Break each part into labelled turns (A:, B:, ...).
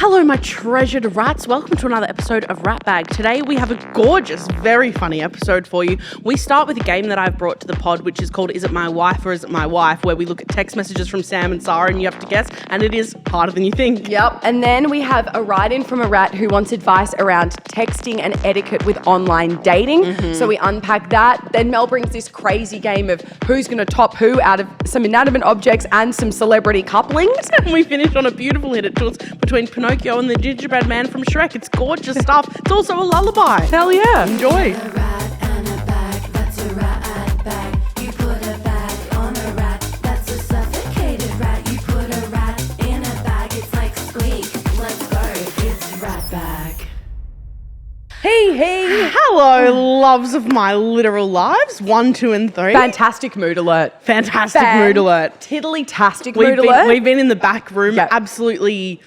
A: Hello, my treasured rats. Welcome to another episode of Ratbag. Today we have a gorgeous, very funny episode for you. We start with a game that I've brought to the pod, which is called Is It My Wife or Is It My Wife, where we look at text messages from Sam and Sara and you have to guess, and it is harder than you think.
B: Yep. And then we have a write-in from a rat who wants advice around texting and etiquette with online dating. So we unpack that. Then Mel brings this crazy game of who's going to top who out of some inanimate objects and some celebrity couplings.
A: And we finish on a beautiful Hit It Toots between Pinocchio and the gingerbread man from Shrek. It's gorgeous stuff. It's also a lullaby.
B: Hell yeah.
A: Enjoy.
B: Hey.
A: Hello, loves of my literal lives. 1, 2, and 3.
B: Fantastic mood alert.
A: Fantastic mood alert.
B: Tiddly-tastic mood alert.
A: We've been in the back room absolutely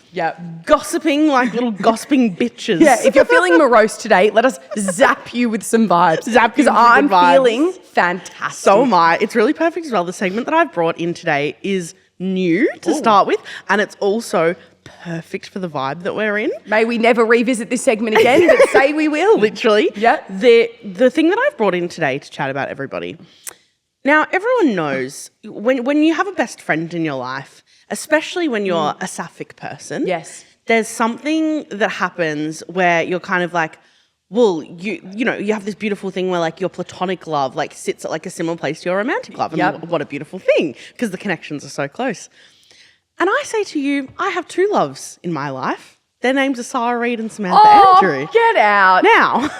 A: gossiping like little gossiping bitches.
B: Yeah, if you're feeling morose today, let us zap you with some vibes. Because I'm feeling fantastic.
A: So am I. It's really perfect as well. The segment that I've brought in today is new to start with, and it's also perfect for the vibe that we're in.
B: May we never revisit this segment again, but say we will.
A: Literally.
B: Yeah.
A: The thing that I've brought in today to chat about everybody. Now, everyone knows when you have a best friend in your life, especially when you're a sapphic person,
B: yes,
A: there's something that happens where you're kind of like, well, you know, you have this beautiful thing where like your platonic love like sits at like a similar place to your romantic love. And what a beautiful thing, because the connections are so close. And I say to you, I have two loves in my life. Their names are Sara Reid and Samantha Andrew.
B: Get out.
A: Now,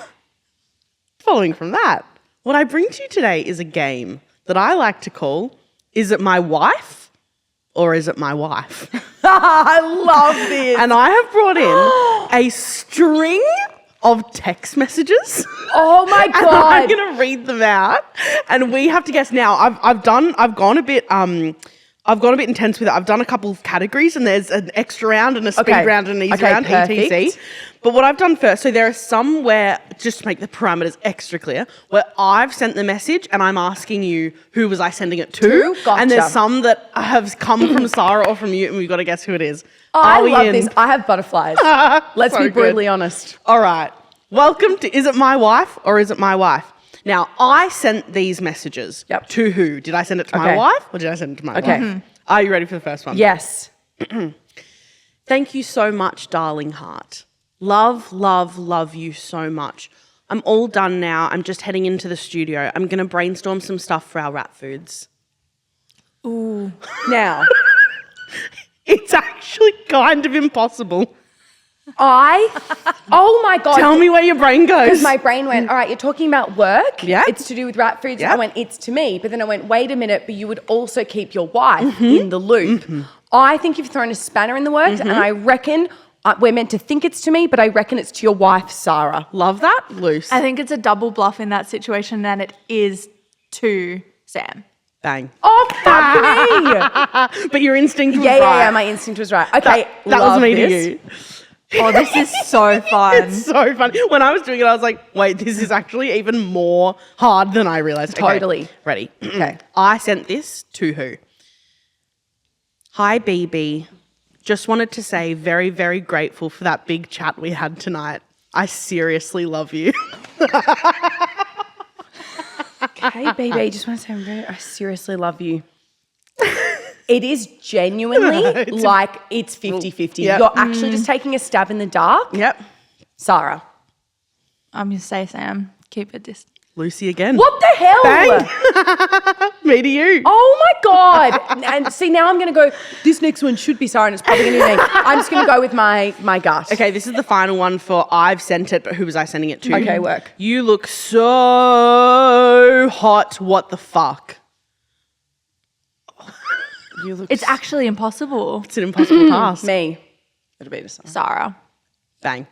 A: following from that, what I bring to you today is a game that I like to call, Is It My Wife or Is It My Wife?
B: I love this.
A: And I have brought in a string of text messages.
B: Oh my God.
A: And I'm going to read them out and we have to guess. Now, I've gone a bit intense with it. I've done a couple of categories and there's an extra round and a speed round and an easy round,
B: perfect.
A: etc. But what I've done first, so there are some where, just to make the parameters extra clear, where I've sent the message and I'm asking you who was I sending it to.
B: Gotcha.
A: And there's some that have come from Sara or from you and we've got to guess who it is.
B: I love this. I have butterflies. Let's be brutally honest.
A: All right. Welcome to Is It My Wife or Is It My Wife? Now, I sent these messages to who? Did I send it to my wife or did I send it to my wife?
B: Mm-hmm.
A: Are you ready for the first one?
B: Yes.
A: Thank you so much, darling heart. Love, love, love you so much. I'm all done now. I'm just heading into the studio. I'm going to brainstorm some stuff for our Ratfoods.
B: Ooh. Now.
A: It's actually kind of impossible.
B: Oh my God.
A: Tell me where your brain goes.
B: Because my brain went, all right, you're talking about work.
A: Yeah.
B: It's to do with Ratfoods.
A: Yeah.
B: I went, it's to me. But then I went, wait a minute, but you would also keep your wife in the loop. I think you've thrown a spanner in the works and I reckon we're meant to think it's to me, but I reckon it's to your wife, Sara.
A: Love that. Loose.
C: I think it's a double bluff in that situation and it is to Sam.
A: Bang.
B: Oh, fuck me.
A: But your instinct was
B: Yeah,
A: right.
B: my instinct was right. Okay,
A: That was me to you.
C: Oh, this is so fun.
A: It's so funny. When I was doing it, I was like, wait, this is actually even more hard than I realized.
B: Totally.
A: Okay, ready?
B: Okay.
A: I sent this to who? Hi, BB. Just wanted to say very, very grateful for that big chat we had tonight. I seriously love you.
B: Okay, baby, just want to say I seriously love you. It is genuinely like it's 50-50.
A: Yep.
B: You're actually just taking a stab in the dark.
A: Yep.
B: Sara.
C: I'm going to say Sam. Keep it distant.
A: Lucy again.
B: What the hell?
A: Bang. Me to you.
B: Oh my God. And see, now I'm going to go, this next one should be Sara and it's probably going to be me. I'm just going to go with my gut.
A: Okay, this is the final one for I've sent it, but who was I sending it to?
B: Okay, work.
A: You look so hot. What the fuck? You look
C: It's actually impossible.
A: It's an impossible task.
B: Me. It'll be to Sara.
C: Sarah.
A: Bang.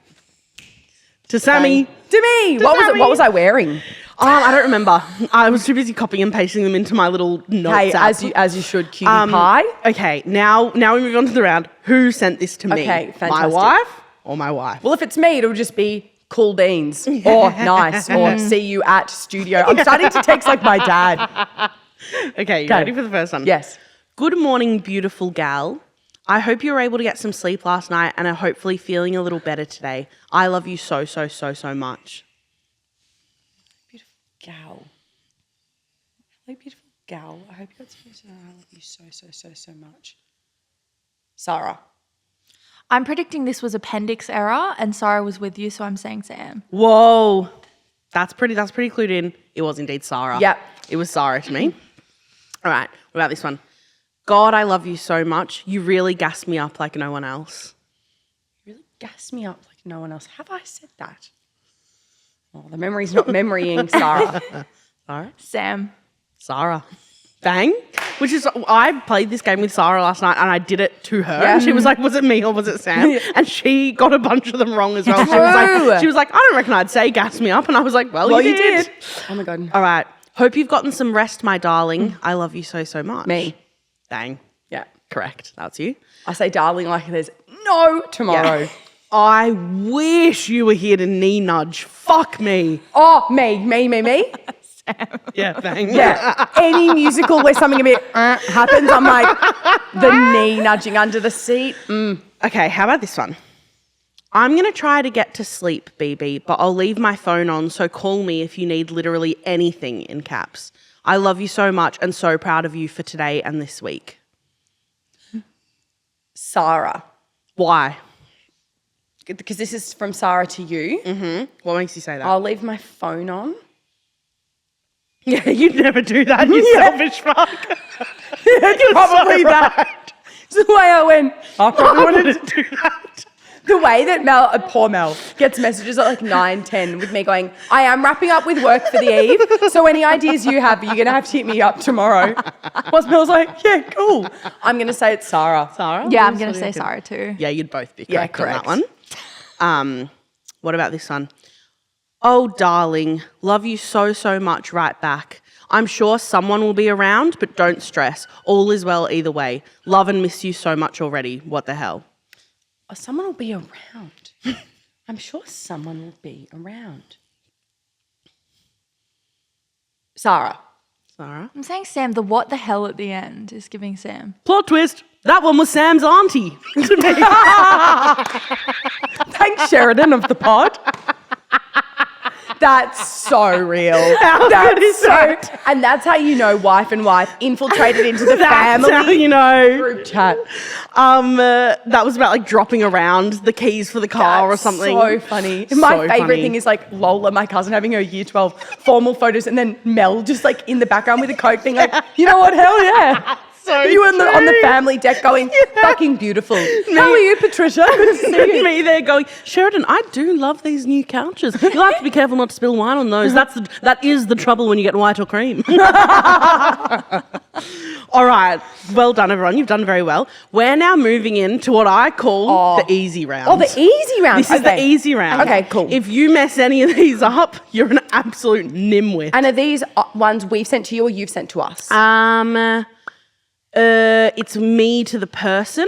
A: To Sammy.
B: To me. What was I wearing?
A: Oh, I don't remember. I was too busy copying and pasting them into my little notes
B: Hey,
A: app.
B: as you should, cutie pie.
A: Okay, now we move on to the round. Who sent this to me?
B: Okay, fantastic.
A: My wife or my wife?
B: Well, if it's me, it'll just be cool beans or nice or see you at studio. I'm starting to text like my dad.
A: Okay, you ready for the first one?
B: Yes.
A: Good morning, beautiful gal. I hope you were able to get some sleep last night and are hopefully feeling a little better today. I love you so, so, so, so much.
B: Beautiful gal. Hello, beautiful gal. I hope you got some tonight. I love you so, so, so, so much. Sara.
C: I'm predicting this was appendix error and Sara was with you, so I'm saying Sam.
A: Whoa. That's pretty clued in. It was indeed Sara.
B: Yep.
A: It was Sara to me. All right. What about this one? God, I love you so much. You really gassed me up like no one else.
B: Really gas me up like no one else. Have I said that? Oh, the memory's not memorying, Sara.
A: Sara?
C: Sam.
A: Sara. Bang. Which is, I played this game with Sara last night and I did it to her.
B: Yeah.
A: And she was like, was it me or was it Sam? And she got a bunch of them wrong as well.
B: True.
A: She was like, I don't reckon I'd say gas me up. And I was like, well you did.
B: Oh my God.
A: All right. Hope you've gotten some rest, my darling. I love you so, so much.
B: Me.
A: Bang.
B: Yeah.
A: Correct. That's you.
B: I say darling like there's no tomorrow.
A: Yeah. I wish you were here to knee nudge. Fuck me.
B: Oh, me.
A: Yeah, bang.
B: Yeah. Any musical where something a bit happens, I'm like, the knee nudging under the seat.
A: Okay, how about this one? I'm going to try to get to sleep, BB, but I'll leave my phone on, so call me if you need literally anything in caps. I love you so much and so proud of you for today and this week.
B: Sara.
A: Why?
B: Because this is from Sara to you.
A: Mm-hmm. What makes you say that?
B: I'll leave my phone on.
A: Yeah, you'd never do that, you selfish fuck.
B: Probably that. It's the way I went. I probably wanted
A: to do that.
B: The way that Mel, poor Mel, gets messages at like 9, 10 with me going, I am wrapping up with work for the eve, so any ideas you have, you're going to have to hit me up tomorrow. Once Mel's like, yeah, cool. I'm going to say it's Sara.
A: Sara?
C: Yeah, I'm going to say Sara too.
A: Yeah, you'd both be
B: Yeah,
A: correct on that one. What about this one? Oh, darling, love you so, so much right back. I'm sure someone will be around, but don't stress. All is well either way. Love and miss you so much already. What the hell?
B: Oh, someone will be around. I'm sure someone will be around. Sara.
A: Sarah?
C: I'm saying Sam. The what the hell at the end is giving Sam.
A: Plot twist. That one was Sam's auntie. To me.
B: Thanks, Sheridan of the pod. That's so real. That's so, and that's how you know wife and wife infiltrated into the family.
A: That's how you know.
B: Group chat.
A: That was about like dropping around the keys for the car or something.
B: So funny.
A: So
B: My favorite
A: funny.
B: thing is like Lola, my cousin, having her year 12 formal photos, and then Mel just like in the background with a Coke being like, you know what, hell yeah.
A: So
B: you on the family deck going, fucking beautiful. How are you, Patricia? Good to see you.
A: Me there going, Sheridan, I do love these new couches. You'll have to be careful not to spill wine on those. That is the trouble when you get white or cream. All right. Well done, everyone. You've done very well. We're now moving into what I call the easy round.
B: Oh, the easy round.
A: This is the easy round.
B: Okay, cool.
A: If you mess any of these up, you're an absolute nimwit.
B: And are these ones we've sent to you or you've sent to us?
A: It's me to the person.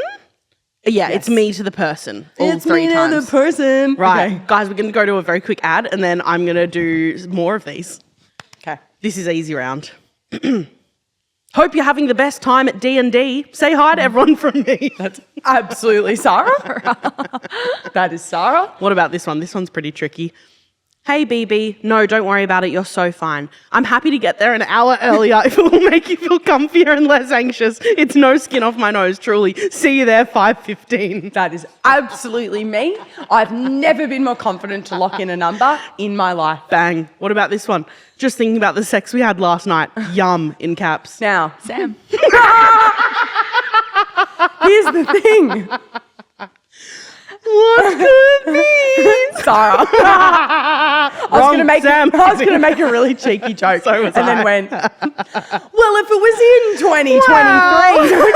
A: Yeah,
B: Yes.
A: it's me to the person. All
B: It's
A: three
B: me
A: times.
B: to the person.
A: Right,
B: Okay.
A: guys, we're going to go to a very quick ad and then I'm going to do more of these.
B: Okay.
A: This is easy round. Hope you're having the best time at D&D. Say hi to everyone from me.
B: That's absolutely Sara. That is Sara.
A: What about this one? This one's pretty tricky. Hey, BB. No, don't worry about it. You're so fine. I'm happy to get there an hour earlier if it will make you feel comfier and less anxious. It's no skin off my nose, truly. See you there, 5:15.
B: That is absolutely me. I've never been more confident to lock in a number in my life.
A: Bang. What about this one? Just thinking about the sex we had last night. Yum, in caps.
B: Now,
C: Sam.
B: here's the thing.
A: What could be?
B: Sara. I was going to make a really cheeky joke
A: So was
B: and
A: I.
B: then went, well, if it was in 2023.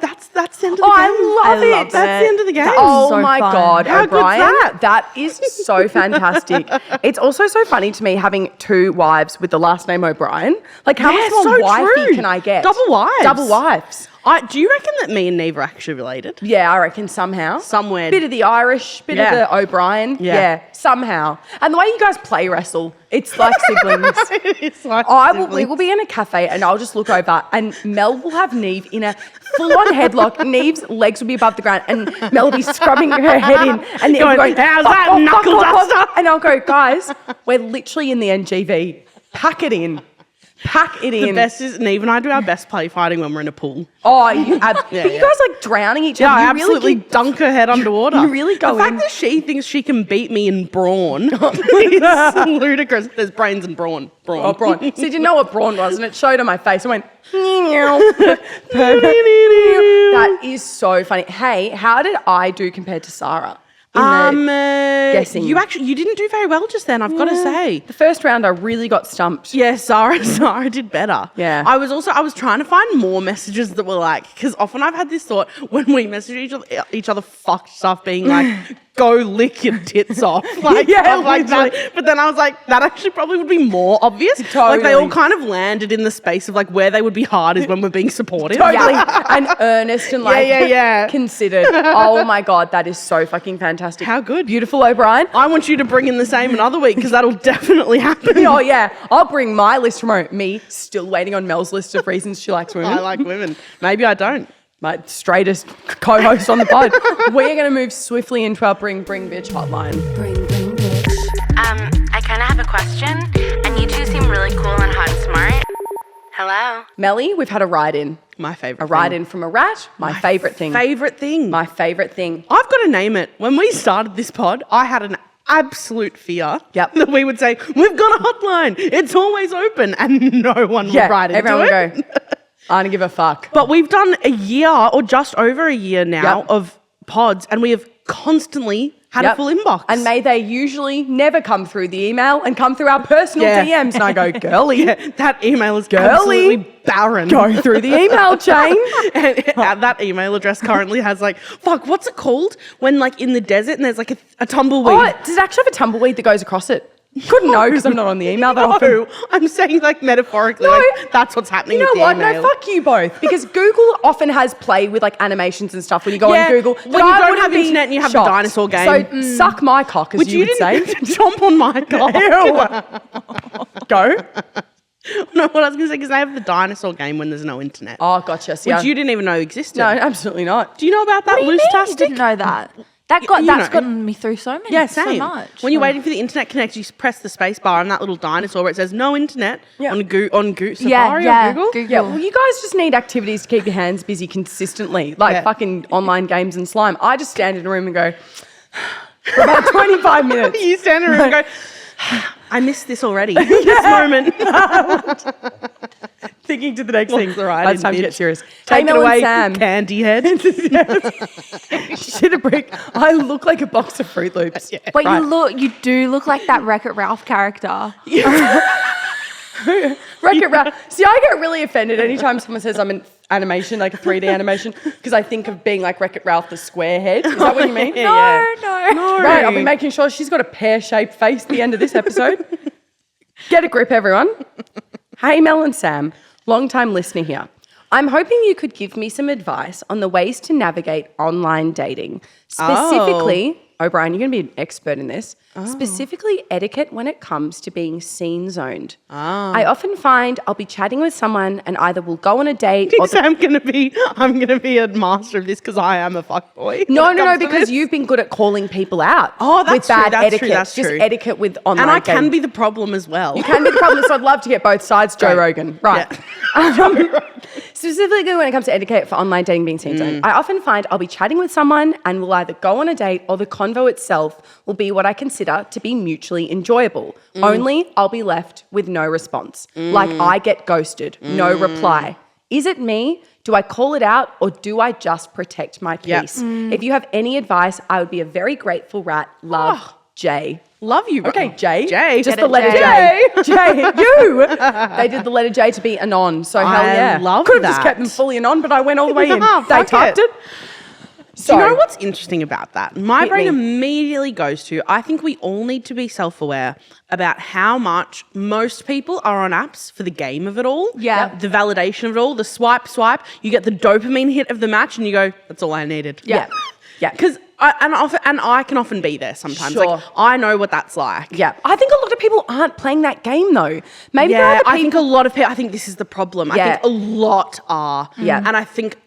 A: That's the end of the game.
B: I love it.
A: That's the end of the game.
B: Oh
C: so
B: my
C: fun.
B: God,
A: How good's
B: O'Brien,
A: that?
B: that is so fantastic. It's also so funny to me having two wives with the last name O'Brien. Like, how much more
A: so
B: wifey
A: true.
B: can I get?
A: Double wives.
B: Double wives.
A: Do you reckon that me and Neve are actually related?
B: Yeah, I reckon somehow.
A: Somewhere.
B: Bit of the Irish, bit of the O'Brien.
A: Yeah.
B: Somehow. And the way you guys play wrestle, it's like siblings.
A: It's like
B: We will be in a cafe and I'll just look over and Mel will have Neve in a full-on headlock. Neve's legs will be above the ground and Mel will be scrubbing her head in. And Neve will go,
A: how's that, knuckle duster?
B: And I'll go, guys, we're literally in the NGV. Pack it in. Pack it in.
A: The best is Neve and I do our best play fighting when we're in a pool.
B: Oh, you guys like drowning each other.
A: Yeah, I
B: You
A: absolutely
B: really
A: dunk her head underwater.
B: You really go
A: The fact
B: in.
A: that she thinks she can beat me in brawn is ludicrous. There's brains and brawn.
B: Oh, brawn. So you didn't know what brawn was, and it showed on my face. I went, that is so funny. Hey, how did I do compared to Sara? Guessing.
A: You didn't do very well just then, I've got to say.
B: The first round, I really got stumped.
A: Yeah, Sara did better.
B: Yeah.
A: I was trying to find more messages that were like, because often I've had this thought when we message each other fucked stuff being like, go lick your tits off. Like, stuff like that. But then I was like, that actually probably would be more obvious.
B: Totally.
A: Like they all kind of landed in the space of like where they would be hard is when we're being supportive.
B: Totally. And earnest and like
A: Yeah.
B: considered. Oh my God, that is so fucking fantastic.
A: How good.
B: Beautiful O'Brien.
A: I want you to bring in the same another week because that'll definitely happen.
B: Oh yeah, I'll bring my list tomorrow. Me still waiting on Mel's list of reasons she likes women.
A: I like women. Maybe I don't.
B: My straightest co-host on the pod. We're going to move swiftly into our Bring Bitch hotline.
D: Bring bitch. I kind of have a question, and you two seem really cool and hot and smart. Hello?
B: Melly, we've had a ride-in.
A: My favourite
B: A ride-in from a rat. My favourite thing.
A: Favourite thing.
B: My favourite thing.
A: I've got to name it. When we started this pod, I had an absolute fear that we would say, we've got a hotline. It's always open. And no one would write into
B: everyone
A: it.
B: would go, I don't give a fuck.
A: But we've done a year or just over a year now of pods and we have constantly had a full inbox.
B: And may they usually never come through the email and come through our personal DMs. And I go, girly.
A: That email is absolutely barren.
B: Go through the email chain.
A: And that email address currently has like, what's it called? When like in the desert and there's like a tumbleweed.
B: Oh, does it actually have a tumbleweed that goes across it? Couldn't know because I'm not on the email that often.
A: No, I'm saying like metaphorically, like that's what's happening with the email.
B: You know what? No, fuck you both. Because Google often has play with like animations and stuff when you go on Google.
A: When you don't have internet and you have the dinosaur game.
B: So suck my cock, as you would say.
A: Jump on my cock.
B: Go.
A: No, what I was going to say, because they have the dinosaur game when there's no internet.
B: Oh, gotcha.
A: Which you didn't even know existed.
B: No, absolutely not.
A: Do you know about that loose
C: You
A: tastic?
C: didn't know that. That's gotten me through so
A: same.
C: much.
A: When you're waiting for the internet connect, you press the space bar on that little dinosaur where it says no internet on Safari or Google.
B: Yeah, well, you guys just need activities to keep your hands busy consistently, like fucking online games and slime. I just stand in a room and go for about 25 minutes.
A: You stand in a room and go, I missed this already. This moment.
B: Thinking to the next thing.
A: Right,
B: it's time to get serious.
A: Take
B: Mel
A: it away,
B: and Sam.
A: candy head.
B: Shit a brick. I look like a box of Fruit Loops.
C: But you do look like that Wreck-It Ralph character.
B: Wreck-It Ralph. See, I get really offended anytime someone says I'm in animation, like a 3D animation, because I think of being like Wreck-It Ralph, the square head. Is that what you mean?
C: No.
B: Right, I'll be making sure she's got a pear-shaped face at the end of this episode. Get a grip, everyone. Hey, Mel and Sam, long-time listener here. I'm hoping you could give me some advice on the ways to navigate online dating. Specifically, O'Brien, you're going to be an expert in this. Specifically, etiquette when it comes to being scene zoned. I often find I'll be chatting with someone and either we'll go on a date or...
A: I'm going to be a master of this because I am a fuckboy.
B: No, because you've been good at calling people out.
A: Oh, that's
B: with bad
A: true. That's
B: etiquette.
A: true. That's
B: just
A: true.
B: etiquette with online
A: And I
B: dating.
A: can be the problem as well.
B: You can be the problem, so I'd love to get both sides. Joe Rogan. Right. Specifically when it comes to etiquette for online dating being scene zoned, I often find I'll be chatting with someone and we'll either go on a date or the convo itself will be what I consider to be mutually enjoyable. Only I'll be left with no response. Like I get ghosted, no reply. Is it me? Do I call it out or do I just protect my peace? If you have any advice, I would be a very grateful rat. Love, Jay.
A: Love you.
B: Okay, Jay.
A: Just
B: Just the letter
A: J.
B: J. Jay, you. They did the letter J to be anon, so hell yeah.
A: love
B: Could have just
A: that.
B: kept them fully anon, but I went all the way in. They
A: Fuck
B: typed it. So,
A: do you know what's interesting about that? My
B: Hit
A: brain
B: me.
A: immediately goes to, I think we all need to be self-aware about how much most people are on apps for the game of it all.
C: Yeah. Yep.
A: The validation of it all, the swipe. You get the dopamine hit of the match and you go, that's all I needed.
B: Yeah. Yeah.
A: Because I can often be there sometimes.
B: Sure.
A: Like, I know what that's like.
B: Yeah. I think a lot of people aren't playing that game though. Maybe there are
A: Yeah,
B: other
A: I think a
B: people.
A: lot of people, I think this is the problem. I
B: Yeah.
A: think a lot are.
B: Yeah.
A: And I think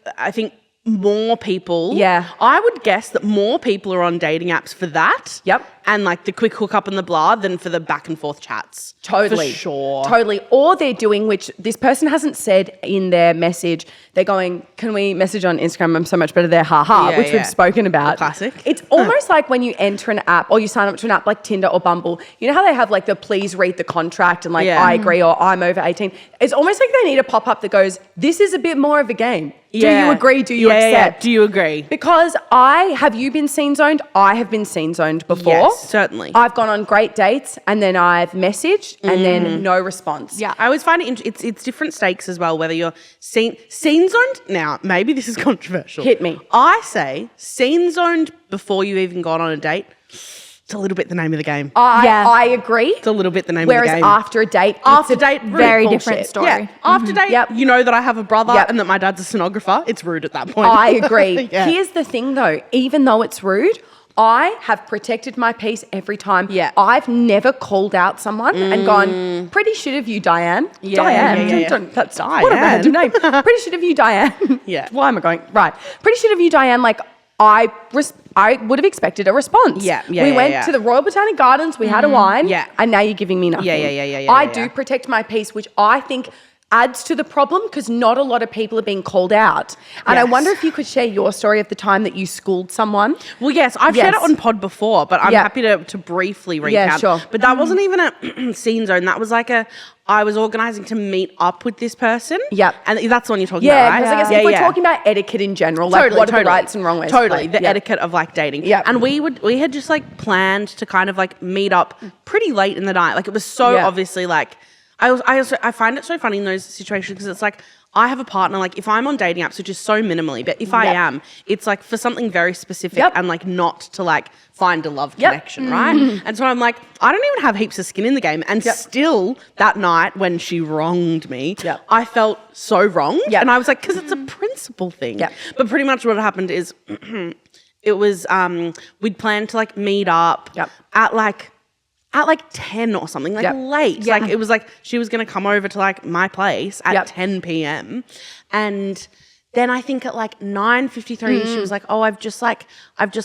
A: more people.
B: Yeah.
A: I would guess that more people are on dating apps for that.
B: Yep.
A: And like the quick hookup and the blah than for the back and forth chats.
B: Totally.
A: For sure.
B: Totally. Or they're doing, which this person hasn't said in their message, they're going, can we message on Instagram? I'm so much better there, haha,
A: Yeah,
B: which
A: yeah.
B: we've spoken about.
A: The classic.
B: It's almost like when you enter an app or you sign up to an app like Tinder or Bumble, you know how they have like the please read the contract and like
A: Yeah.
B: I agree or I'm over 18. It's almost like they need a pop-up that goes, this is a bit more of a game. Do
A: Yeah.
B: you agree? Do you
A: Yeah.
B: accept?
A: Do you agree?
B: Because have you been scene zoned? I have been scene zoned before.
A: Yes, certainly.
B: I've gone on great dates and then I've messaged and then no response.
C: Yeah.
A: I always find it's different stakes as well, whether you're scene zoned. Now, maybe this is controversial.
B: Hit me.
A: I say scene zoned before you even gone on a date. It's a little bit the name of the game.
B: I agree.
A: It's a little bit the name
B: Whereas
A: of the game.
B: after a date,
A: After
B: it's a
A: date, rude.
C: very
B: bullshit.
C: different story.
A: Yeah. After date,
B: Yep.
A: you know that I have a brother
B: Yep.
A: and that my dad's a stenographer. It's rude at that point.
B: I agree.
A: Yeah.
B: Here's the thing though, even though it's rude, I have protected my peace every time.
A: Yeah.
B: I've never called out someone and gone, pretty shit of you, Diane.
A: Yeah,
B: Diane.
A: yeah, yeah.
B: That's
A: Diane.
B: what a random name. Pretty shit of you, Diane.
A: Yeah.
B: Why am I going? Right. Pretty shit of you, Diane. Like, I would have expected a response.
A: Yeah,
B: We went to the Royal Botanic Gardens, we had a wine,
A: Yeah.
B: and now you're giving me nothing.
A: Yeah,
B: I
A: yeah.
B: do protect my peace, which I think adds to the problem because not a lot of people are being called out. And I
A: Yes.
B: wonder if you could share your story of the time that you schooled someone.
A: Well, yes, I've shared it
B: Yes.
A: on pod before, but I'm
B: Yeah.
A: happy to briefly recap.
B: sure.
A: But that wasn't even a scene zone. That was like I was organising to meet up with this person.
B: Yep.
A: And that's the one you're talking
B: Yeah,
A: about, right?
B: because I guess if we're talking about etiquette in general, like what are the rights and wrong ways to
A: Totally,
B: play?
A: the
B: Yeah.
A: etiquette of like dating.
B: Yep.
A: And we had just like planned to kind of like meet up pretty late in the night. Like it was so
B: Yeah.
A: obviously like I find it so funny in those situations because it's like I have a partner, like if I'm on dating apps, which is so minimally, but if I
B: Yep.
A: am, it's like for something very specific
B: Yep.
A: and like not to like find a love
B: Yep.
A: connection, right? And so I'm like, I don't even have heaps of skin in the game. And
B: Yep.
A: still that night when she wronged me,
B: Yep.
A: I felt so wronged.
B: Yep.
A: And I was like, because it's a principle thing.
B: Yep.
A: But pretty much what happened is it was we'd planned to like meet up
B: Yep.
A: at like 10 or something, like
B: Yep.
A: late.
C: Yeah.
A: Like it was like she was gonna come over to like my place at
B: Yep.
A: 10 p.m. And then I think at like 9:53 she was like, "Oh, I've just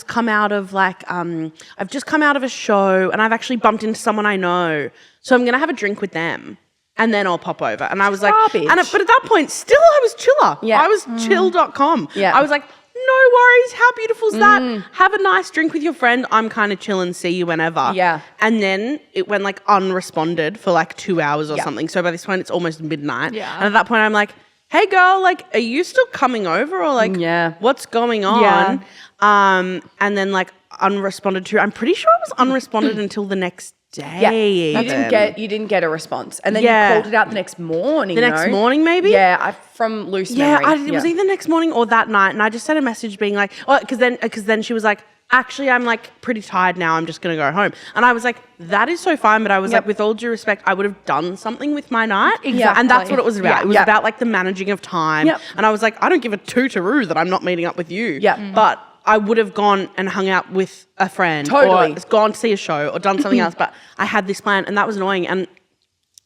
A: come out of a show and I've actually bumped into someone I know. So I'm gonna have a drink with them. And then I'll pop over." And I was like,
B: Garbage.
A: but at that point, still I was chiller.
B: Yeah.
A: I was chill.com.
B: Yeah.
A: I was like, no worries. How beautiful is that? Have a nice drink with your friend. I'm kind of chill and see you whenever.
B: Yeah.
A: And then it went like unresponded for like 2 hours or
B: Yeah.
A: something. So by this point, it's almost midnight.
C: Yeah.
A: And at that point, I'm like, hey girl, like, are you still coming over or like,
B: Yeah.
A: what's going on?
C: Yeah.
A: And then like unresponded to. I'm pretty sure it was unresponded until the next day.
B: Yeah, you
A: even.
B: didn't get a response, and then
A: Yeah.
B: you called it out the next morning.
A: The next morning, maybe?
B: Yeah, from loose
A: Yeah,
B: memory.
A: it was either next morning or that night, and I just sent a message being like, "Oh," because then she was like, "Actually, I'm like pretty tired now. I'm just gonna go home." And I was like, "That is so fine," but I was
B: Yep.
A: like, with all due respect, I would have done something with my night.
C: Exactly.
A: And that's what it was about.
B: Yeah.
A: It was
B: Yep.
A: about like the managing of time.
B: Yep.
A: And I was like, I don't give a tootaroo that I'm not meeting up with you.
B: Yep.
A: But I would have gone and hung out with a friend,
B: Totally.
A: or gone to see a show, or done something else. But I had this plan, and that was annoying. And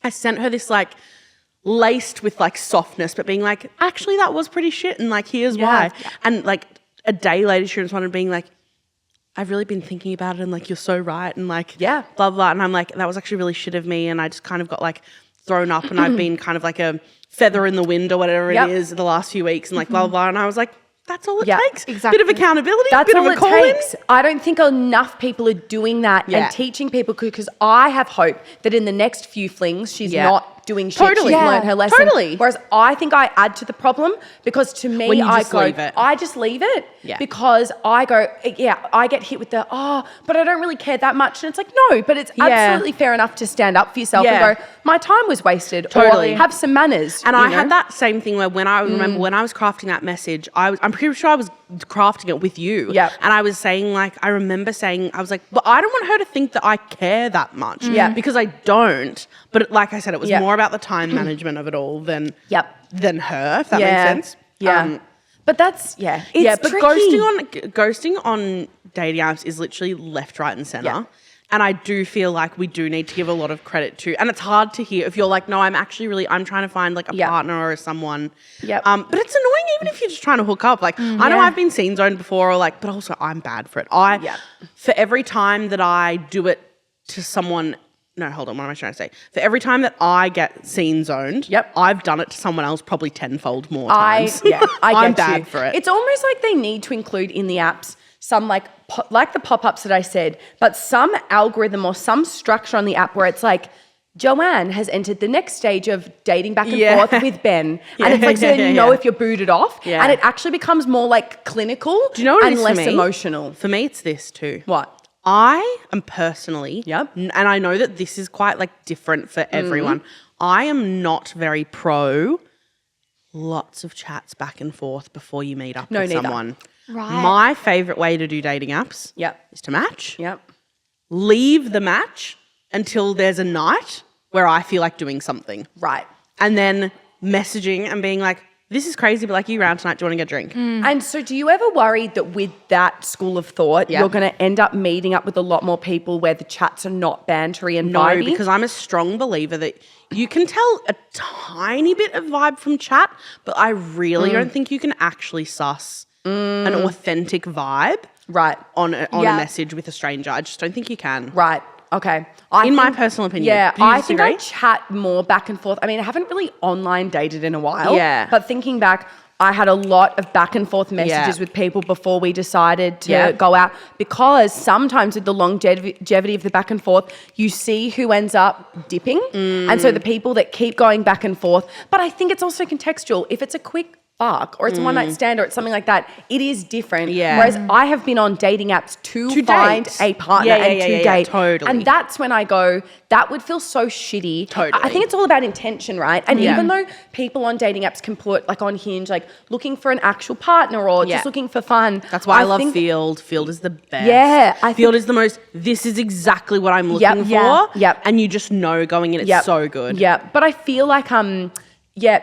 A: I sent her this like laced with like softness, but being like, actually, that was pretty shit, and like, here's why.
B: Yeah.
A: And like a day later, she responded being like, I've really been thinking about it, and like, you're so right, and like,
B: Yeah.
A: blah blah. And I'm like, that was actually really shit of me, and I just kind of got like thrown up, and I've been kind of like a feather in the wind or whatever
B: Yep.
A: it is the last few weeks, and like blah blah. And I was like, that's all it
B: Yeah,
A: takes.
C: exactly.
A: Bit of accountability.
B: That's
A: bit
B: all
A: of a
B: it
A: call-in.
B: takes. I don't think enough people are doing that
A: Yeah.
B: and teaching people, because I have hope that in the next few flings she's
A: Yeah.
B: not doing shit.
A: Totally.
B: She's
A: Yeah.
B: learned her lesson.
A: Totally.
B: Whereas I think I add to the problem, because to me,
A: When you
B: I
A: just
B: go,
A: leave it.
B: I just leave it.
A: Yeah.
B: Because I go, yeah, I get hit with the, but I don't really care that much. And it's like, no, but it's
A: Yeah.
B: absolutely fair enough to stand up for yourself
A: Yeah.
B: and go, my time was wasted.
A: Totally.
B: Or have some manners.
A: And
B: you
A: I
B: know?
A: had that same thing where when I remember when I was crafting that message, I'm pretty sure I was crafting it with you.
B: Yep.
A: And I was saying, like, I remember saying, I was like, but I don't want her to think that I care that much.
B: Yeah.
A: Because I don't. But like I said, it was
B: Yep.
A: more about the time management of it all than
B: Yep.
A: her, if that
B: Yeah.
A: makes sense.
B: Yeah. But that's, yeah.
A: It's
B: yeah, but
A: tricky. Ghosting on dating apps is literally left, right, and center.
B: Yeah.
A: And I do feel like we do need to give a lot of credit to, and it's hard to hear if you're like, no, I'm trying to find like a
B: Yep.
A: partner or someone.
B: Yep.
A: But it's annoying even if you're just trying to hook up. Like, I know
B: Yeah.
A: I've been scene zoned before, or like, but also I'm bad for it.
B: Yep.
A: For every time that I do it to someone, no, hold on, what am I trying to say? For every time that I get scene zoned,
B: Yep.
A: I've done it to someone else probably tenfold more
B: I
A: times.
B: get
A: I'm
B: you.
A: bad for it.
B: It's almost like they need to include in the apps some like the pop-ups that I said, but some algorithm or some structure on the app where it's like, Joanne has entered the next stage of dating back and
A: Yeah.
B: forth with Ben.
A: Yeah,
B: and it's like, so
A: yeah,
B: they
A: yeah,
B: know
A: yeah.
B: if you're booted off.
A: Yeah.
B: And it actually becomes more like clinical
A: Do you know what it
B: and
A: is for
B: less
A: me?
B: emotional.
A: For me, it's this too.
B: What?
A: I am personally,
B: Yep.
A: and I know that this is quite like different for everyone. I am not very pro lots of chats back and forth before you meet up
B: No,
A: with
B: neither.
A: someone.
C: Right.
A: My favorite way to do dating apps
B: Yep.
A: is to match.
B: Yep.
A: Leave the match until there's a night where I feel like doing something.
B: Right.
A: And then messaging and being like, this is crazy, but like, you around tonight? Do you want to get a drink?
B: And so do you ever worry that with that school of thought,
A: Yeah.
B: you're going to end up meeting up with a lot more people where the chats are not bantery and
A: No,
B: vibey?
A: because I'm a strong believer that you can tell a tiny bit of vibe from chat, but I really don't think you can actually suss an authentic vibe
B: Right.
A: on a
C: Yeah.
A: message with a stranger. I just don't think you can.
B: Right. Okay.
A: In my personal opinion.
B: Yeah,
A: Do you
B: I think I
A: disagree?
B: chat more back and forth. I mean, I haven't really online dated in a while.
A: Yeah.
B: But thinking back, I had a lot of back and forth messages
A: Yeah.
B: with people before we decided to
A: Yeah.
B: go out, because sometimes with the longevity of the back and forth, you see who ends up dipping. And so the people that keep going back and forth, but I think it's also contextual. If it's a quick fuck or it's a one night stand or it's something like that, it is different.
A: Yeah.
B: Whereas I have been on dating apps to find
A: date.
B: a partner
A: Yeah, yeah,
B: and
A: yeah,
B: to
A: yeah,
B: date.
A: totally.
B: And that's when I go, that would feel so shitty.
A: Totally.
B: I think it's all about intention, right? And
A: Yeah.
B: even though people on dating apps can put like on Hinge, like looking for an actual partner or
A: Yeah.
B: just looking for fun.
A: That's why I love
B: think-
A: Field. Field is the best.
B: Yeah, I
A: Field is the most, this is exactly what I'm
B: Yep,
A: looking for.
B: yeah, yep.
A: And you just know going in, it's so good.
B: Yeah, but I feel like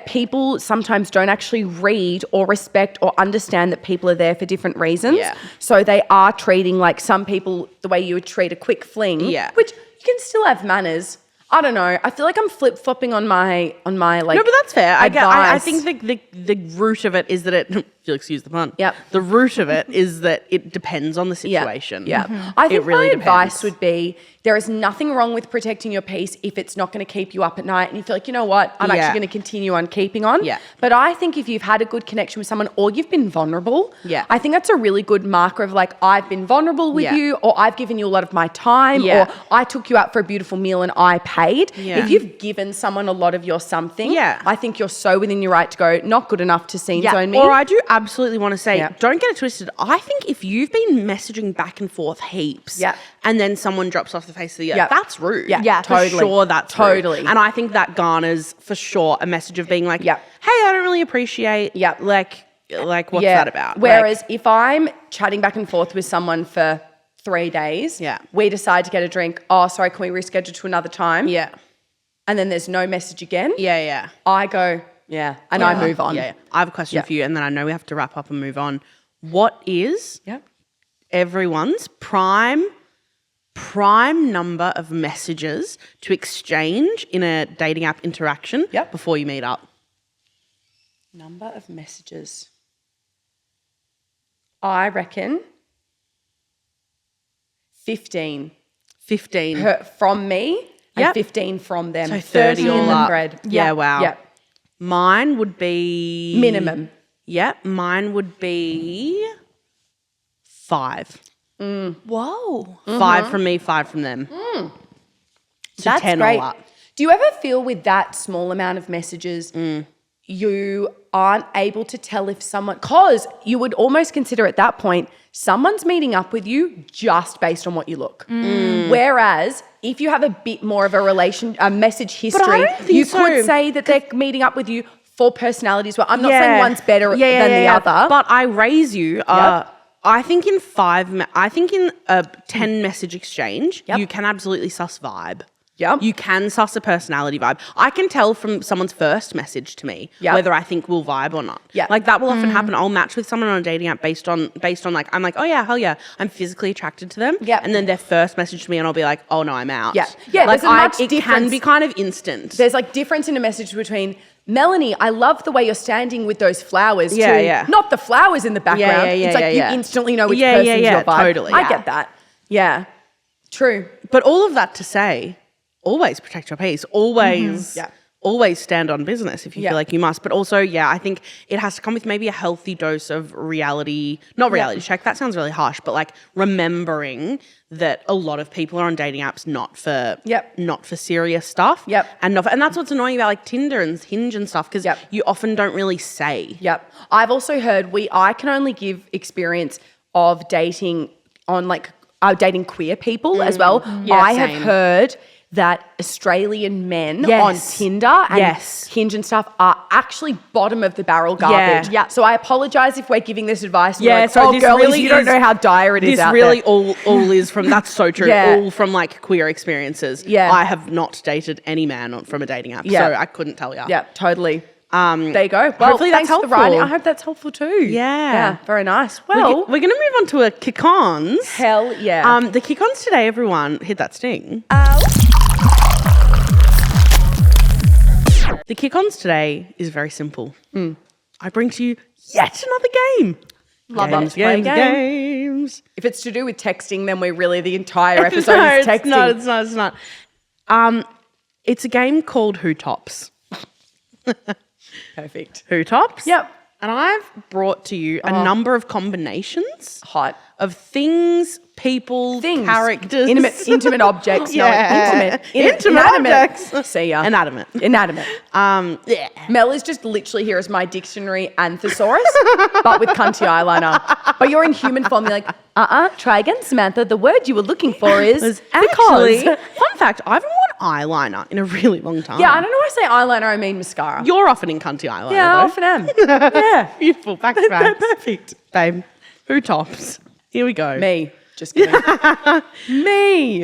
B: people sometimes don't actually read or respect or understand that people are there for different reasons.
A: Yeah.
B: So they are treating like some people the way you would treat a quick fling.
A: Yeah.
B: Which you can still have manners. I don't know. I feel like I'm flip-flopping on my like.
A: No, but that's fair. I
B: advice.
A: think the root of it is that it, if you'll excuse the pun.
B: Yep.
A: The root of it is that it depends on the
B: Yeah,
A: situation.
B: yeah. I think
A: It really
B: my advice
A: depends.
B: would be there is nothing wrong with protecting your peace if it's not going to keep you up at night and you feel like, you know what, I'm
A: Yeah.
B: actually going to continue on keeping on.
A: Yeah.
B: But I think if you've had a good connection with someone or you've been vulnerable,
A: Yeah.
B: I think that's a really good marker of like, I've been vulnerable with
A: Yeah.
B: you, or I've given you a lot of my time,
A: Yeah.
B: or I took you out for a beautiful meal and I paid.
A: Yeah.
B: If you've given someone a lot of your something,
A: Yeah.
B: I think you're so within your right to go, not good enough to scene zone me.
A: Or I do absolutely want to say,
B: Yeah.
A: don't get it twisted. I think if you've been messaging back and forth heaps,
B: Yeah.
A: and then someone drops off the face of the earth,
B: Yeah.
A: that's rude.
B: Yeah.
C: Yeah.
A: for
B: Totally.
A: sure, that's rude.
B: Totally.
A: And I think that garners for sure a message of being like,
B: Yeah.
A: hey, I don't really appreciate,
B: Yeah.
A: like what's that about?
B: Whereas
A: Like,
B: if I'm chatting back and forth with someone for 3 days,
A: Yeah.
B: we decide to get a drink. Oh, sorry, can we reschedule to another time?
A: yeah,
B: And then there's no message again.
A: yeah.
B: I go, yeah, and I move on.
A: Yeah. I have a question
B: Yeah.
A: for you, and then I know we have to wrap up and move on. What is
B: Yeah.
A: everyone's prime number of messages to exchange in a dating app interaction
B: Yep.
A: before you meet up?
B: Number of messages. I reckon 15
A: 15.
B: from me and
A: Yep.
B: 15 from them.
A: So 30
B: in
A: all
B: the
A: up.
B: thread.
A: Yeah, wow.
B: Yeah.
A: Mine would be...
B: Minimum.
A: Yep, mine would be 5.
C: Whoa.
A: 5 from me, 5 from them. So
B: That's
A: 10
B: great.
A: all up.
B: Do you ever feel with that small amount of messages, you aren't able to tell if someone, because you would almost consider at that point, someone's meeting up with you just based on what you look. Whereas if you have a bit more of a message history,
A: don't think
B: you
A: so.
B: could say that they're meeting up with you for personalities. Well, I'm not saying one's better than the other.
A: But I raise you. I think in a 10 message exchange, you can absolutely suss vibe.
B: Yep.
A: You can suss a personality vibe. I can tell from someone's first message to me whether I think we'll vibe or not.
B: Yeah.
A: Like that will often happen. I'll match with someone on a dating app based on like, I'm like, oh yeah, hell yeah. I'm physically attracted to them.
B: Yeah.
A: And then their first message to me and I'll be like, oh no, I'm out.
B: Yeah. Yeah.
A: Like
B: It
A: can be kind of instant.
B: There's like difference in a message between Melanie, I love the way you're standing with those flowers.
A: Yeah.
B: Not the flowers in the background. It's like you instantly know which person's your vibe.
A: Totally.
B: I get that. Yeah. True.
A: But all of that to say, always protect your peace. Always, always stand on business if you feel like you must. But also, I think it has to come with maybe a healthy dose of reality. Not reality check. That sounds really harsh. But like remembering that a lot of people are on dating apps not for serious stuff.
B: Yep.
A: And that's what's annoying about like Tinder and Hinge and stuff because you often don't really say.
B: Yep. I've also heard I can only give experience of dating on like dating queer people as well.
A: Yeah,
B: I
A: same.
B: have heard that Australian men on Tinder and Hinge and stuff are actually bottom of the barrel garbage.
A: Yeah.
B: So I apologize if we're giving this advice. And
A: Yeah,
B: like,
A: so this
B: girlies,
A: really
B: you don't
A: is-
B: know how dire it is out
A: This really
B: there.
A: all is from, that's so true,
B: Yeah.
A: all from like queer experiences.
B: Yeah.
A: I have not dated any man from a dating app,
B: Yeah.
A: so I couldn't tell you.
B: Yeah, totally. There you go. Well,
A: hopefully that's
B: thanks for the
A: helpful.
B: writing. I hope that's helpful too.
A: Yeah.
B: Very nice. Well,
A: We're going to move on to a kick-ons.
B: hell yeah.
A: The kick-ons today, everyone, hit that sting. The kick-ons today is very simple. I bring to you yet another game.
B: Love to play a game.
A: Games.
B: If it's to do with texting, then we're really the entire episode is texting.
A: It's not. It's a game called Who Tops.
B: Perfect.
A: Who Tops?
B: Yep.
A: And I've brought to you a number of combinations
B: Hot.
A: of things, people, characters.
B: Intimate objects.
A: Yeah.
B: No, intimate
A: Inanimate
B: objects. See ya. Inanimate.
A: Yeah.
B: Mel is just literally here as my dictionary and thesaurus, but with cunty eyeliner. But you're in human form. You're like, try again, Samantha. The word you were looking for is
A: Actually,
B: because.
A: fun fact, I haven't worn eyeliner in a really long time.
B: Yeah, I don't know why I say eyeliner, I mean mascara.
A: You're often in cunty eyeliner,
B: Yeah, I
A: though.
B: often am. Yeah.
A: Beautiful. Back to back.
B: Perfect.
A: Babe, who tops? Here we go.
B: Me. Just kidding. Me.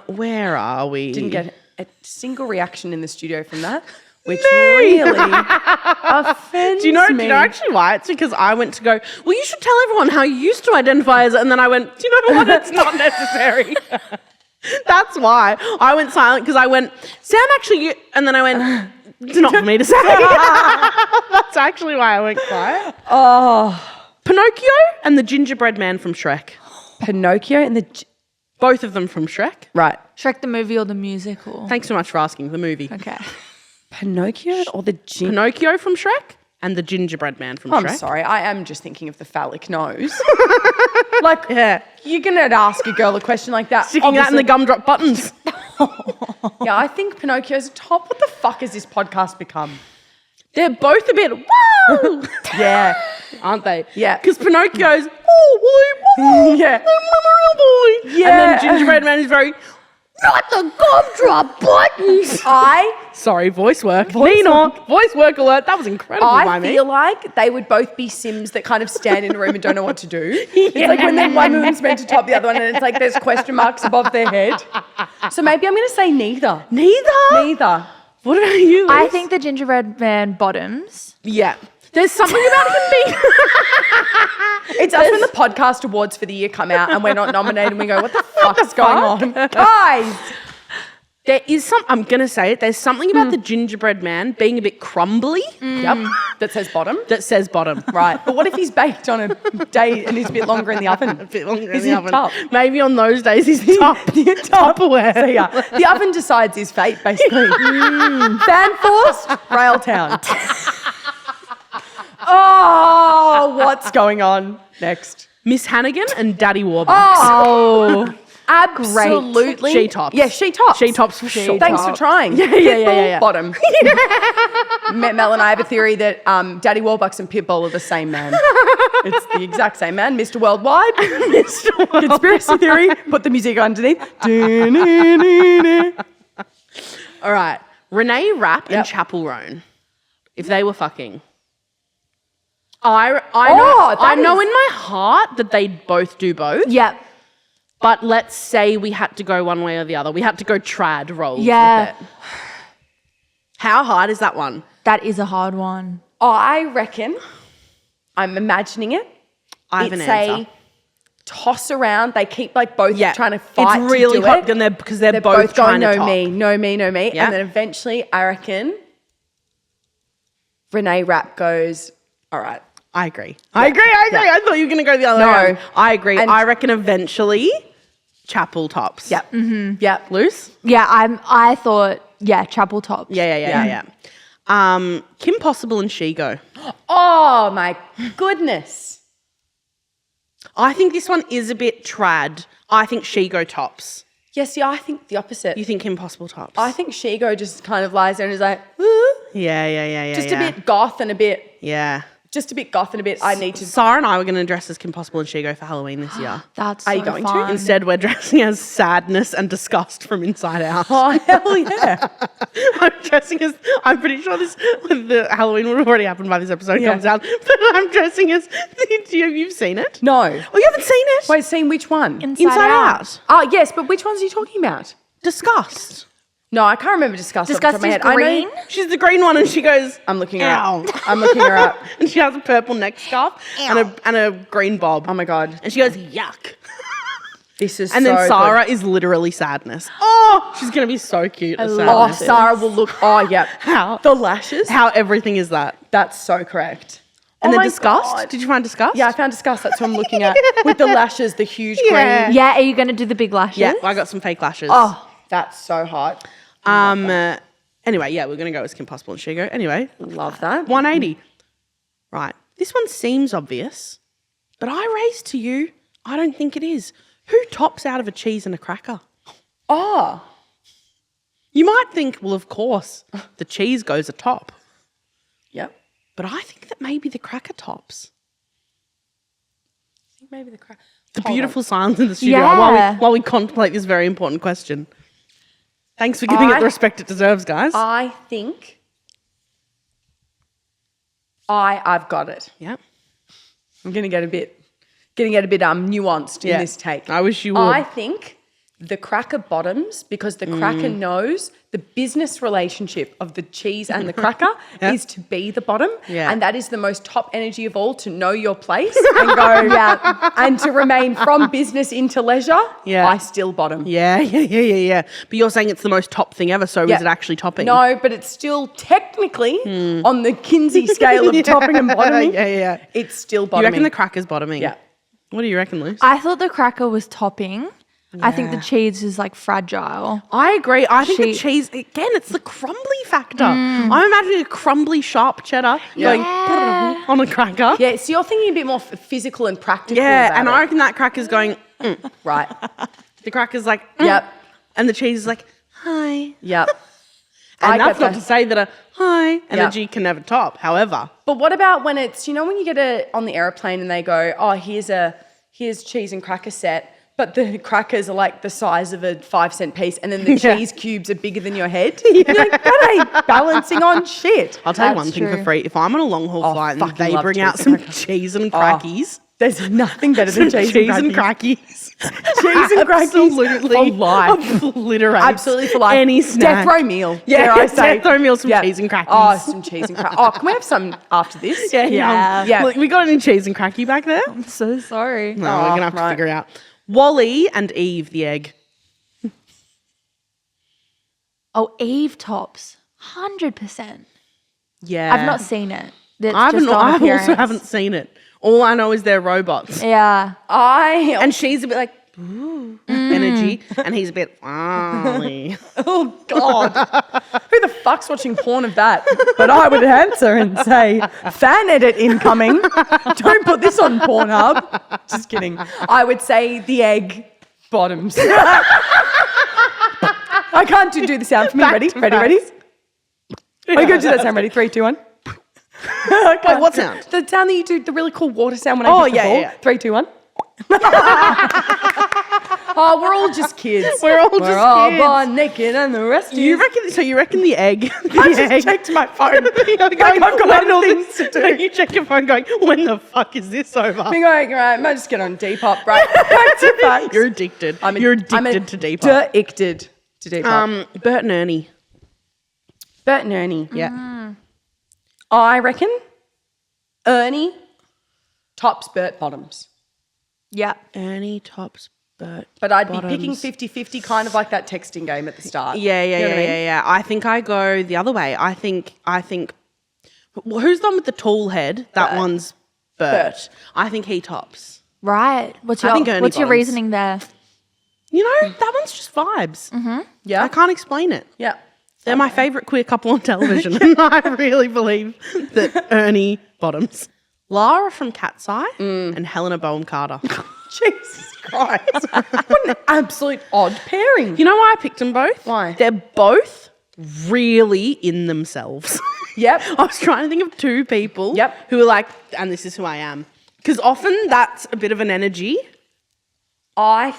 A: Where are we?
B: Didn't get a single reaction in the studio from that, which really offends
A: Do you know
B: me.
A: actually why? It's because I went to go, well, you should tell everyone how you used to identify as it. And then I went, do you know what? It's not necessary. That's why. I went silent because I went, Sam, actually, you. And then I went, it's not for me to say. That's actually why I went quiet.
B: Oh.
A: Pinocchio and the gingerbread man from Shrek.
B: Pinocchio and the...
A: Both of them from Shrek.
B: Right.
C: Shrek the movie or the musical?
A: Thanks so much for asking. The movie.
C: Okay.
B: Pinocchio or the...
A: Pinocchio from Shrek and the gingerbread man from Shrek.
B: I'm sorry. I am just thinking of the phallic nose. Like, you're going to ask a girl a question like that.
A: Sticking that in the gumdrop buttons.
B: Yeah, I think Pinocchio's top. What the fuck has this podcast become?
A: They're both a bit, whoa!
B: Yeah.
A: Aren't they?
B: Yeah.
A: Because Pinocchio's, oh, boy,
B: Yeah.
A: I'm a real boy.
B: Yeah.
A: And then Gingerbread Man is very, not the gumdrop buttons. Sorry, voice work. Voice work alert. That was incredible by
B: I
A: me.
B: feel like they would both be Sims that kind of stand in a room and don't know what to do. It's like when then one woman's meant to top the other one and it's like there's question marks above their head. So maybe I'm going to say neither. Neither.
A: What about you, Liz?
C: I think the gingerbread man bottoms.
A: Yeah. There's something about him being...
B: It's us when the podcast awards for the year come out and we're not nominated and we go, what the fuck is going on? Guys!
A: There is I'm going to say it. There's something about the gingerbread man being a bit crumbly.
B: Yep. That says bottom.
A: That says bottom.
B: Right. But what if he's baked on a day and he's a bit longer in the oven?
A: A bit longer
B: Is
A: in the
B: he
A: oven.
B: top?
A: Maybe on those days he's top. Tupperware.
B: So yeah, the oven decides his fate, basically. Fan forced, Railtown. Oh, what's going on? Next.
A: Miss Hannigan and Daddy Warbucks.
B: Oh, absolutely.
A: She tops.
B: Yeah, she tops.
A: She tops for sure.
B: Thanks for trying.
A: Yeah.
B: Bottom. Mel and I have a theory that Daddy Warbucks and Pitbull are the same man. It's the exact same man. Mr. Worldwide. Mr. Worldwide. Conspiracy theory. Put the music underneath.
A: All right. Renee Rapp and Chapel Roan. if they were fucking.
B: that
A: I know
B: is-
A: in my heart that they'd both do both.
C: Yep.
A: But let's say we had to go one way or the other. We had to go trad roles
C: Yeah.
A: with it. How hard is that one?
C: That is a hard one.
B: I reckon, I'm imagining it.
A: I have
B: It's
A: an answer.
B: a toss around. They keep like both trying to fight
A: It's really
B: to do
A: hot
B: it.
A: because they're both
B: going,
A: trying to
B: no
A: top.
B: me, no me, no me.
A: Yeah.
B: And then eventually, I reckon, Renee Rapp goes, all right.
A: I agree. I agree. I thought you were going to go the other
B: No.
A: way. I agree.
B: And-
A: I reckon eventually Chapel tops.
B: Yep. Mm-hmm. Yep.
A: Loose?
C: Yeah, I thought, chapel tops.
A: Yeah. Kim Possible and Shigo.
B: Oh my goodness.
A: I think this one is a bit trad. I think Shigo tops.
B: Yeah, see, I think the opposite.
A: You think Kim Possible tops?
B: I think Shigo just kind of lies there and is like,
A: Yeah.
B: just a bit goth and a bit,
A: Yeah.
B: I need to.
A: Sara and I were going to dress as Kim Possible and Shigo for Halloween this year.
C: That's
B: Are
C: so
B: you going to?
C: fun.
A: Instead, we're dressing as sadness and disgust from Inside Out.
B: Oh, hell yeah.
A: I'm dressing as, I'm pretty sure the Halloween would have already happened by this episode comes out, but I'm dressing as, you've seen it?
B: No.
A: Oh, you haven't seen it?
B: Wait, seen which one?
A: Inside Out.
B: Oh, yes, but which ones are you talking about?
A: Disgust.
B: No, I can't remember Disgust off the top of my head.
C: Disgust is
B: I know-
C: green?
A: She's the green one and she goes,
B: I'm looking her
A: ow.
B: up. I'm looking her up.
A: And she has a purple neck scarf and a green bob.
B: Oh my God.
A: And she goes, yuck.
B: This is
A: And
B: so
A: then Sara
B: good.
A: is literally sadness. Oh, she's going to be so cute as
B: Oh,
A: sadness.
B: Sara will look. Oh, yeah.
A: How?
B: The lashes.
A: How everything is that.
B: That's so correct.
A: And
B: Oh
A: then
B: my
A: disgust.
B: God.
A: Did you find disgust?
B: Yeah, I found Disgust. That's what I'm looking at. With the lashes, the huge
A: Yeah.
B: green.
C: Yeah, are you going to do the big lashes?
A: Yeah, I got some fake lashes.
B: Oh, that's so hot.
A: Anyway, yeah, we're going to go as Kim Possible and Shigo. Anyway,
B: Love that.
A: 180. Right. This one seems obvious, but I raise to you, I don't think it is. Who tops out of a cheese and a cracker?
B: Oh.
A: You might think, well, of course, the cheese goes atop.
B: Yep.
A: But I think that maybe the cracker tops.
B: I think maybe the crack.
A: The beautiful silence in the studio
C: Yeah.
A: while we contemplate this very important question. Thanks for giving it the respect it deserves, guys.
B: I think I've got it.
A: Yeah.
B: I'm gonna get a bit nuanced in this take.
A: I wish you would.
B: I think the cracker bottoms, because the cracker knows the business relationship of the cheese and the cracker is to be the bottom.
A: Yeah.
B: And that is the most top energy of all, to know your place and go and to remain from business into leisure.
A: Yeah.
B: I still bottom.
A: Yeah. But you're saying it's the most top thing ever, so
B: Yeah.
A: is it actually topping?
B: No, but it's still technically on the Kinsey scale of topping and bottoming.
A: Yeah.
B: It's still
A: You
B: bottoming.
A: reckon the cracker's bottoming?
B: Yeah.
A: What do you reckon, Luce?
C: I thought the cracker was topping. I think the cheese is like fragile.
A: I agree. I think the
C: She-
A: cheese, again, it's the crumbly factor. I'm imagining a crumbly, sharp cheddar going on a cracker.
B: Yeah, so you're thinking a bit more physical and practical.
A: Yeah,
B: about
A: and
B: it.
A: I reckon that cracker's going,
B: Right.
A: the cracker's like,
B: Yep.
A: and the cheese is like, hi.
B: Yep.
A: And
B: I
A: that's
B: get
A: not
B: that.
A: to say that a hi energy
B: Yep.
A: can never top. However,
B: But what about when it's, when you get on the airplane and they go, oh, here's cheese and cracker set, but the crackers are like the size of a 5-cent piece, and then the
A: Yeah.
B: cheese cubes are bigger than your head. You're like, that ain't balancing on shit.
A: I'll tell you
C: That's
A: one thing for
C: true.
A: free. If I'm on a long haul flight and
B: fucking
A: they
B: love
A: bring
B: cheese
A: out
B: and
A: some
B: cracker.
A: cheese and crackies,
B: There's nothing better than cheese and crackies.
A: cheese and crackies
B: Absolutely
A: for
B: life.
A: obliterate
B: Absolutely for life.
A: any snack.
B: Death row meal.
A: Yeah,
B: dare I say.
A: death row meal, some cheese and crackies.
B: Oh, some cheese and crackers. Oh, can we have some after this?
C: Yeah.
B: Yeah.
A: Look, we got any cheese and cracky back there?
C: I'm so sorry.
A: No, we're gonna have to
B: right.
A: figure it out. Wally and Eve, the egg.
C: Oh, Eve tops. 100%.
A: Yeah,
C: I've not seen it. That's
A: I
C: just on
A: I also
C: appearance.
A: haven't seen it. All I know is they're robots,
C: Yeah.
A: and she's a bit like energy, and he's a bit Wally.
B: Oh, God. Who the fuck's watching porn of that? But I would answer and say, fan edit incoming. Don't put this on Pornhub. Just kidding. I would say the egg bottoms. I can't do the sound for me. Ready? Ready? Are you going to do that sound? Ready? 3, 2, 1.
A: Wait, what sound?
B: The sound that you do, the really cool water sound when I
A: Oh,
B: hit the
A: yeah,
B: ball.
A: yeah.
B: 3, 2, 1. Oh, we're all just kids.
A: We're all just kids.
B: born naked and the rest
A: You reckon the egg?
B: I just checked my phone.
A: I've got all things to do. You check your phone going, when the fuck is this over?
B: I'm going, right, I might just get on Depop, right? Back to facts.
A: You're addicted. You're addicted to Depop.
B: Addicted to Depop.
A: Bert and Ernie.
B: Bert and Ernie.
A: Yeah.
B: I reckon Ernie tops Bert bottoms.
C: Yeah.
A: Ernie tops Bert.
B: But I'd
A: bottoms.
B: be picking 50-50, kind of like that texting game at the start.
A: Yeah,
B: You know what I mean?
A: yeah. I think I go the other way. I think. Well, who's the one with the tall head? That
B: Bert.
A: one's Bert. I think he tops.
C: Right. What's
A: I
C: your
A: think Ernie
C: What's your
A: bottoms.
C: reasoning there?
A: You know, that one's just vibes. Mm-hmm.
B: Yeah.
A: I can't explain it.
B: Yeah.
A: They're my favourite queer couple on television, and I really believe that Ernie bottoms. Lara from Cat's Eye and Helena Bonham Carter.
B: Jesus Christ. What an absolute odd pairing.
A: You know why I picked them both?
B: Why?
A: They're both really in themselves.
B: Yep.
A: I was trying to think of two people
B: Yep.
A: who are like, and this is who I am. Because often that's a bit of an energy.
B: I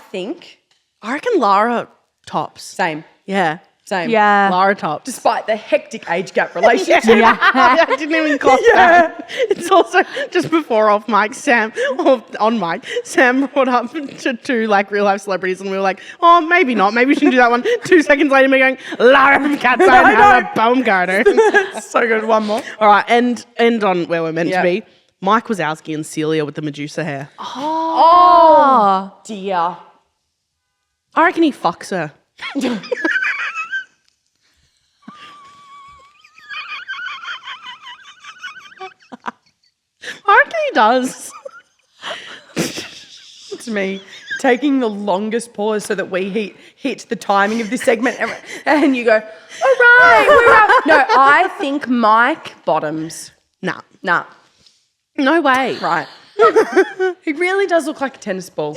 B: reckon
A: Lara tops.
B: same.
A: Yeah.
B: Same.
C: Yeah.
A: Lara tops.
B: Despite the hectic age gap relationship.
A: I didn't even clock that. It's also just before on mic, Sam brought up to two like real life celebrities, and we were like, oh, maybe not. Maybe we shouldn't do that one. 2 seconds later, we're going, Lara from Cat's Eye and Helena Bonham Carter.
B: So good. One more.
A: All right, end on where we're meant to be. Mike Wazowski and Celia with the Medusa hair.
B: Oh, dear.
A: I reckon he fucks her. I reckon he does.
B: It's me taking the longest pause so that we hit the timing of this segment, and you go, all right, we're up. No, I think Mike bottoms.
A: Nah.
B: No
A: way.
B: Right. He really does look like a tennis ball.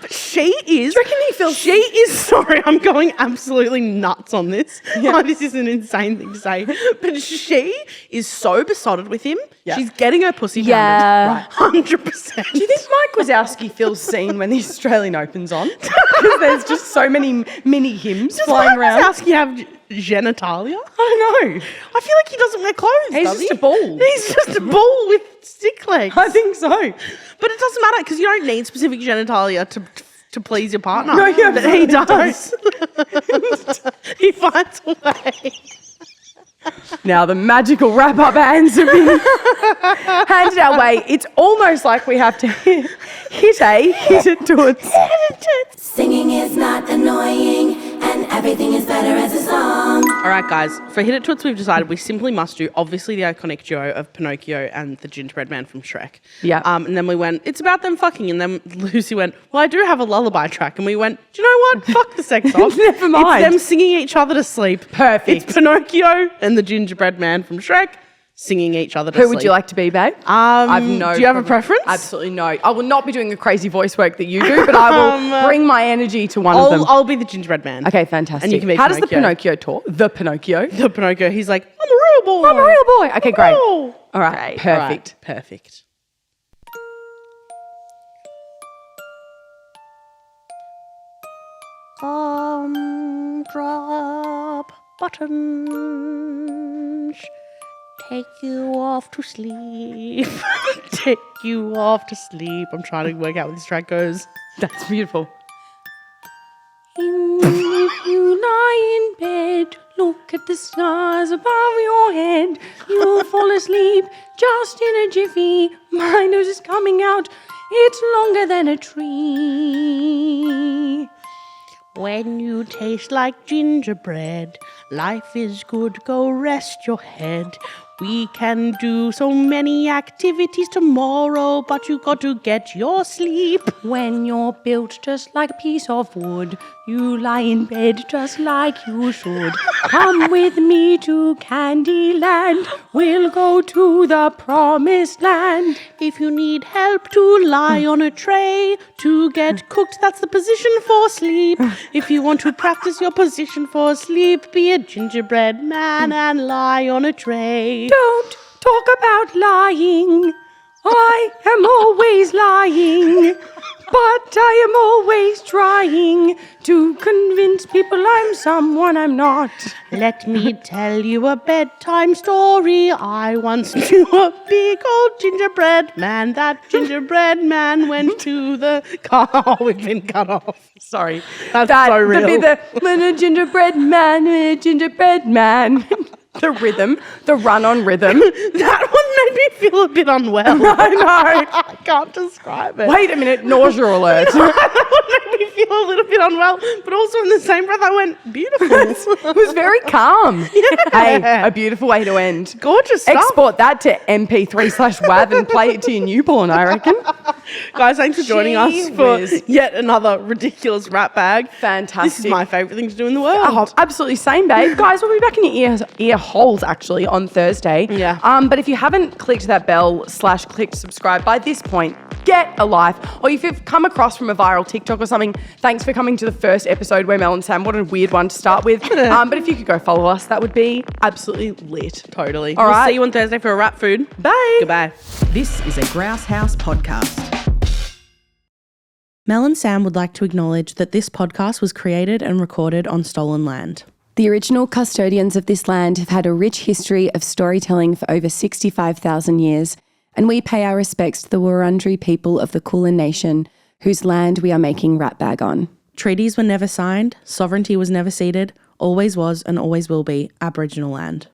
A: But she is.
B: Do you reckon he feels...
A: She is, sorry, I'm going absolutely nuts on this. Yeah. Oh, this is an insane thing to say. But she is so besotted with him.
B: Yeah.
A: She's getting her pussy
C: Yeah.
A: pounded. 100%.
B: Do you think Mike Wazowski feels seen when the Australian Open's on? Because there's just so many mini hymns flying around.
A: Does Wazowski have genitalia?
B: I don't know.
A: I feel like he doesn't wear clothes,
B: He's
A: does
B: just
A: he?
B: a ball.
A: He's just a ball with stick legs.
B: I think so.
A: But it doesn't matter because you don't need specific genitalia to please your partner.
B: No, you
A: but he does. He finds a way.
B: Now the magical wrap-up hands have been handed our way. It's almost like we have to hit it Toots.
E: Singing is not annoying, and everything is better as a song.
A: All right, guys. For Hit It Toots, we've decided we simply must do, obviously, the iconic duo of Pinocchio and the gingerbread man from Shrek.
B: Yeah.
A: And then we went, it's about them fucking. And then Lucy went, well, I do have a lullaby track. And we went, do you know what? Fuck the sex off.
B: Never mind.
A: It's them singing each other to sleep.
B: Perfect.
A: It's Pinocchio and the gingerbread man from Shrek singing each other to sleep.
B: Who would you like to be, babe?
A: Do you have a preference?
B: Absolutely no. I will not be doing the crazy voice work that you do, but I will bring my energy to one of them.
A: I'll be the gingerbread man.
B: Okay, fantastic.
A: And you can be
B: How does the
A: Pinocchio.
B: Pinocchio talk? The Pinocchio?
A: The Pinocchio, he's like, I'm a real boy.
B: I'm a real boy. Okay, great.
A: Oh.
B: All right, perfect.
A: All right, perfect. Drop buttons, take you off to sleep. Take you off to sleep. I'm trying to work out what this track goes.
B: That's beautiful.
E: If you lie in bed, look at the stars above your head. You'll fall asleep just in a jiffy. My nose is coming out. It's longer than a tree.
A: When you taste like gingerbread, life is good, go rest your head. We can do so many activities tomorrow, but you got to get your sleep.
E: When you're built just like a piece of wood, you lie in bed just like you should. Come with me to Candyland, we'll go to the promised land.
A: If you need help to lie on a tray, to get cooked, that's the position for sleep. If you want to practice your position for sleep, be a gingerbread man and lie on a tray.
E: Don't talk about lying. I am always lying. But I am always trying to convince people I'm someone I'm not.
A: Let me tell you a bedtime story. I once knew a big old gingerbread man. That gingerbread man went to the car. Oh, we've been cut off.
E: Sorry.
A: That's
E: That
A: so
E: would
A: real.
E: be the gingerbread man. The rhythm, the run on rhythm.
A: That one made me feel a bit unwell.
E: I know.
A: I can't describe it.
E: Wait a minute, nausea alert.
A: That one made me feel a little bit unwell, but also in the same breath I went, beautiful.
E: It was very calm. Hey, a beautiful way to end.
A: Gorgeous stuff.
E: Export that to MP3/WAV and play it to your newborn, I reckon.
A: Guys, thanks for joining us
E: Gee
A: for
E: whiz.
A: yet another ridiculous rat bag.
E: Fantastic.
A: This is my favourite thing to do in the world.
E: Oh, absolutely same, babe. Guys, we'll be back in your ear holes actually on Thursday.
A: Yeah.
E: But if you haven't clicked that bell/clicked subscribe by this point, get a life. Or if you've come across from a viral TikTok or something, thanks for coming to the first episode where Mel and Sam. What a weird one to start with. But if you could go follow us, that would be absolutely lit.
A: Totally.
E: All
A: We'll
E: right.
A: see you on Thursday for a rat food.
E: Bye.
A: Goodbye.
F: This is a Grouse House podcast.
A: Mel and Sam would like to acknowledge that this podcast was created and recorded on stolen land.
B: The original custodians of this land have had a rich history of storytelling for over 65,000 years, and we pay our respects to the Wurundjeri people of the Kulin Nation, whose land we are making Ratbag on.
A: Treaties were never signed, sovereignty was never ceded, always was and always will be Aboriginal land.